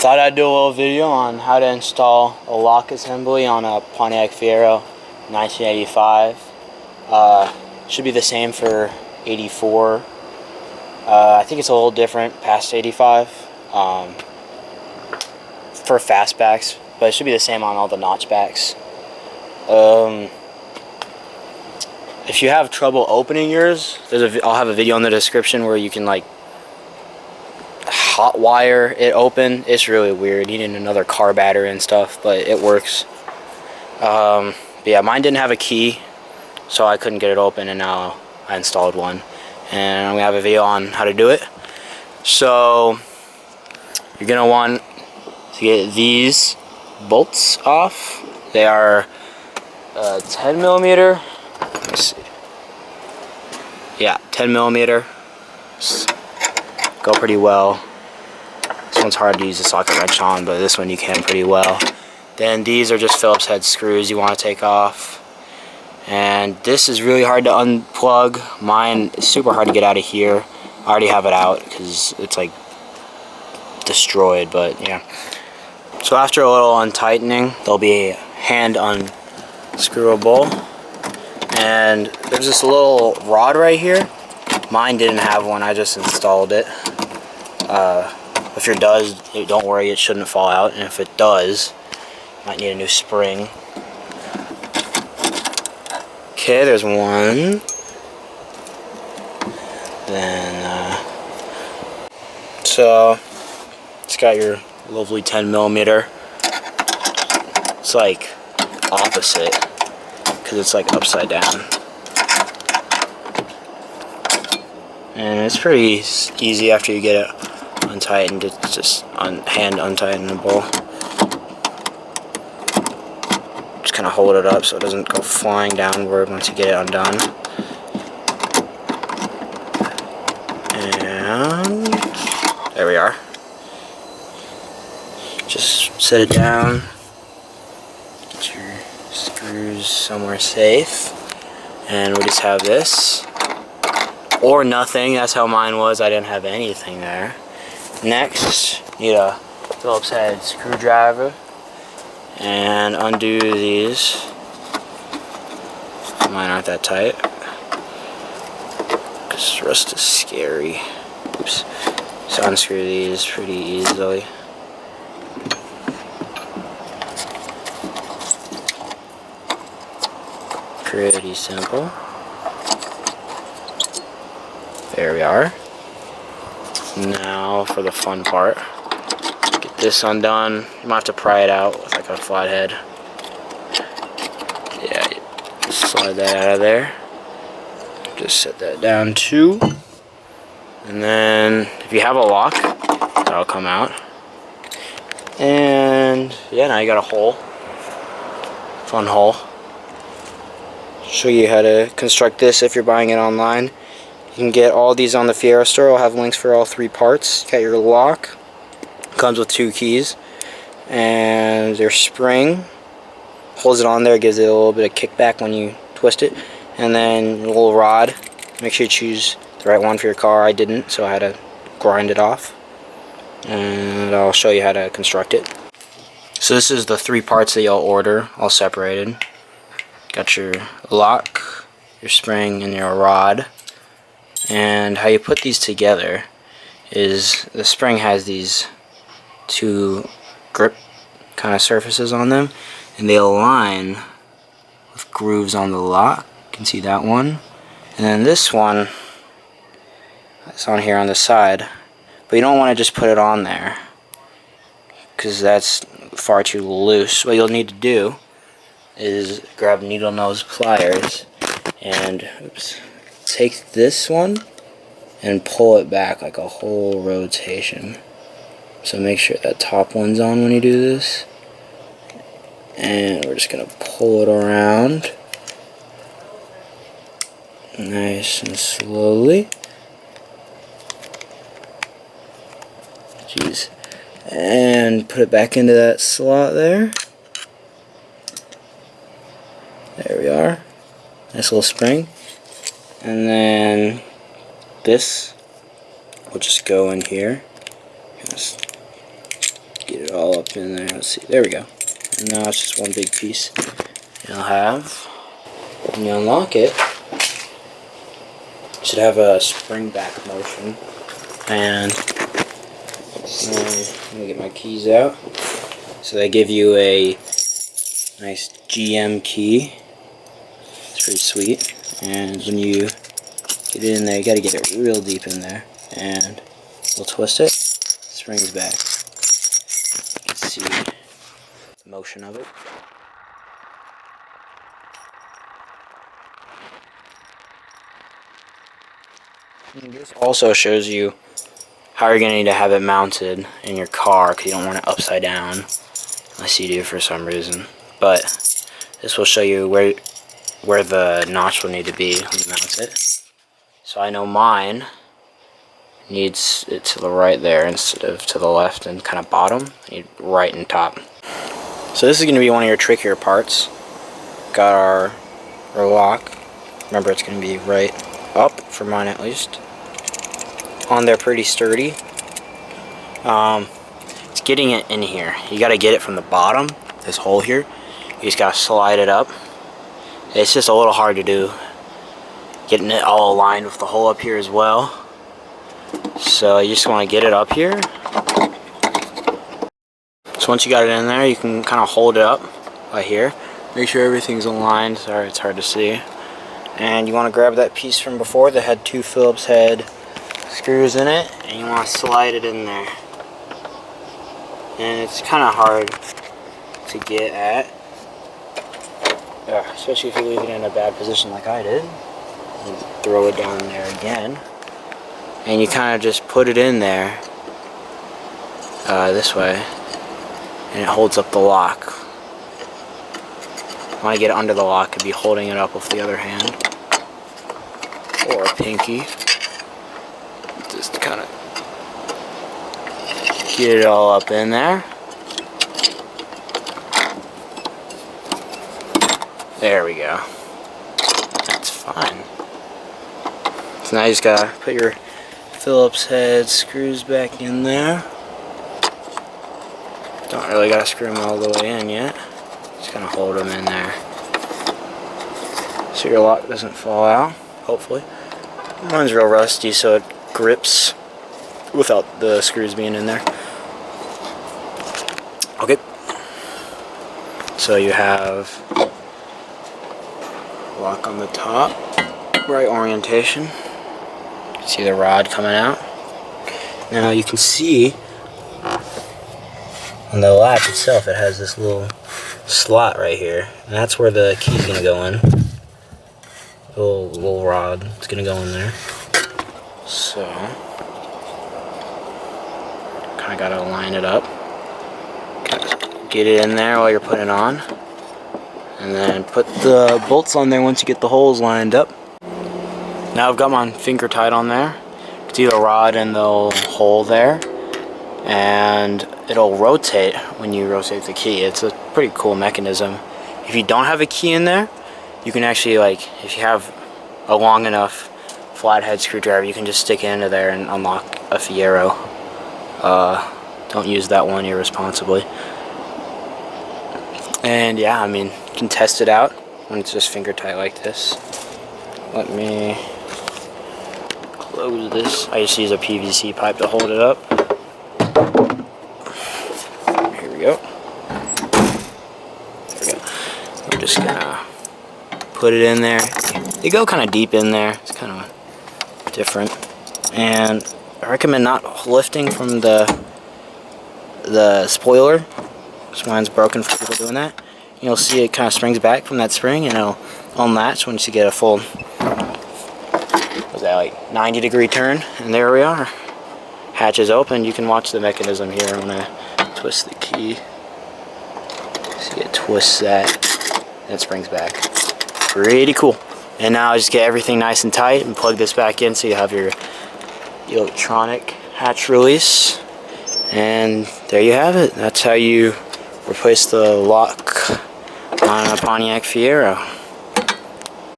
Thought I'd do a little video on how to install a lock assembly on a Pontiac Fiero 1985. Should be the same for 84. I think it's a little different past 85 for fastbacks, but it should be the same on all the notchbacks. If you have trouble opening yours, I'll have a video in the description where you can like hot wire it open. It's really weird. You need another car battery and stuff, but it works. But yeah, mine didn't have a key, so I couldn't get it open, and now I installed one, and we have a video on how to do it. So you're gonna want to get these bolts off. They are 10 millimeter. Let's see. Yeah, 10 millimeter. Go pretty well. This one's hard to use the socket wrench on, but this one you can pretty well. Then these are just Phillips head screws you want to take off. And this is really hard to unplug. Mine is super hard to get out of here. I already have it out because it's like destroyed, but yeah. So after a little untightening, there'll be a hand unscrewable. And there's this little rod right here. Mine didn't have one, I just installed it. If it does, don't worry, it shouldn't fall out. And if it does, might need a new spring. Okay, there's one. Then, so it's got your lovely 10 millimeter. It's like opposite, because it's like upside down. And it's pretty easy after you get it untightened. It's just hand untightenable. Just kind of hold it up so it doesn't go flying downward once you get it undone. And there we are. Just set it down. Get your screws somewhere safe. And we just have this. Or nothing. That's how mine was. I didn't have anything there. Next, need a Phillips head screwdriver and undo these. Mine aren't that tight because rust is scary. Oops. So unscrew these pretty easily. Pretty simple. There we are. Now for the fun part. Get this undone. You might have to pry it out with like a flathead. Yeah, slide that out of there. Just set that down too. And then if you have a lock, that'll come out. And yeah, now you got a hole. Fun hole. Show you how to construct this if you're buying it online. You can get all these on the Fiero store. I'll have links for all 3 parts. You got your lock. Comes with 2 keys. And their spring. Holds it on there. Gives it a little bit of kickback when you twist it. And then a little rod. Make sure you choose the right one for your car. I didn't, so I had to grind it off. And I'll show you how to construct it. So this is the 3 parts that you'll order, all separated. Got your lock, your spring, and your rod. And how you put these together is the spring has these 2 grip kind of surfaces on them, and they align with grooves on the lock. You can see that one. And then this one is on here on the side, but you don't want to just put it on there because that's far too loose. What you'll need to do is grab needle nose pliers and take this one and pull it back like a whole rotation. So make sure that top one's on when you do this. And we're just going to pull it around nice and slowly. Jeez. And put it back into that slot there. There we are. Nice little spring. And then this will just go in here. Just get it all up in there. Let's see. There we go. And now it's just one big piece. You'll have, when you unlock it, it should have a spring back motion. And let me get my keys out. So they give you a nice GM key. It's pretty sweet. And when you get it in there, you got to get it real deep in there. And we'll twist it. Springs back. You can see the motion of it. And this also shows you how you're going to need to have it mounted in your car, because you don't want it upside down unless you do for some reason. But this will show you where the notch will need to be when you mount it. So I know mine needs it to the right there instead of to the left and kind of bottom. I need right and top. So this is going to be one of your trickier parts. Got our lock. Remember, it's going to be right up, for mine at least. On there pretty sturdy. It's getting it in here. You got to get it from the bottom, this hole here. You just got to slide it up. It's just a little hard to do, getting it all aligned with the hole up here as well. So you just want to get it up here. So once you got it in there, you can kind of hold it up right here. Make sure everything's aligned. Sorry, it's hard to see. And you want to grab that piece from before that had 2 Phillips head screws in it, and you want to slide it in there. And it's kind of hard to get at, especially if you leave it in a bad position like I did. And throw it down there again, and you kind of just put it in there this way, and it holds up the lock. When I get it under the lock, I'd be holding it up with the other hand or a pinky. Just kind of get it all up in there. There we go. That's fine. So now you just gotta put your Phillips head screws back in there. Don't really gotta screw them all the way in yet. Just gonna hold them in there so your lock doesn't fall out, hopefully. Mine's real rusty, so it grips without the screws being in there. Okay. So you have lock on the top, right orientation. You can see the rod coming out. Now you can see on the latch itself, it has this little slot right here, and that's where the key's gonna go in. Little rod, it's gonna go in there. So, kind of gotta line it up. Get it in there while you're putting it on, and then put the bolts on there once you get the holes lined up. Now I've got mine finger tied on there. You can see the rod and the hole there, and it'll rotate when you rotate the key. It's a pretty cool mechanism. If you don't have a key in there, you can actually, like, if you have a long enough flathead screwdriver, you can just stick it into there and unlock a Fiero. Don't use that one irresponsibly. And yeah, I mean, you can test it out when it's just finger tight like this. Let me close this. I just use a PVC pipe to hold it up. Here we go. There we go. I'm just gonna put it in there. They go kind of deep in there. It's kind of different. And I recommend not lifting from the spoiler, because mine's broken for people doing that. You'll see it kind of springs back from that spring, and it'll unlatch once you get a full, was that like 90-degree turn? And there we are. Hatch is open. You can watch the mechanism here. I'm gonna twist the key. See, it twists that, and it springs back. Pretty cool. And now just get everything nice and tight and plug this back in so you have your electronic hatch release. And there you have it. That's how you replace the lock on a Pontiac Fiero.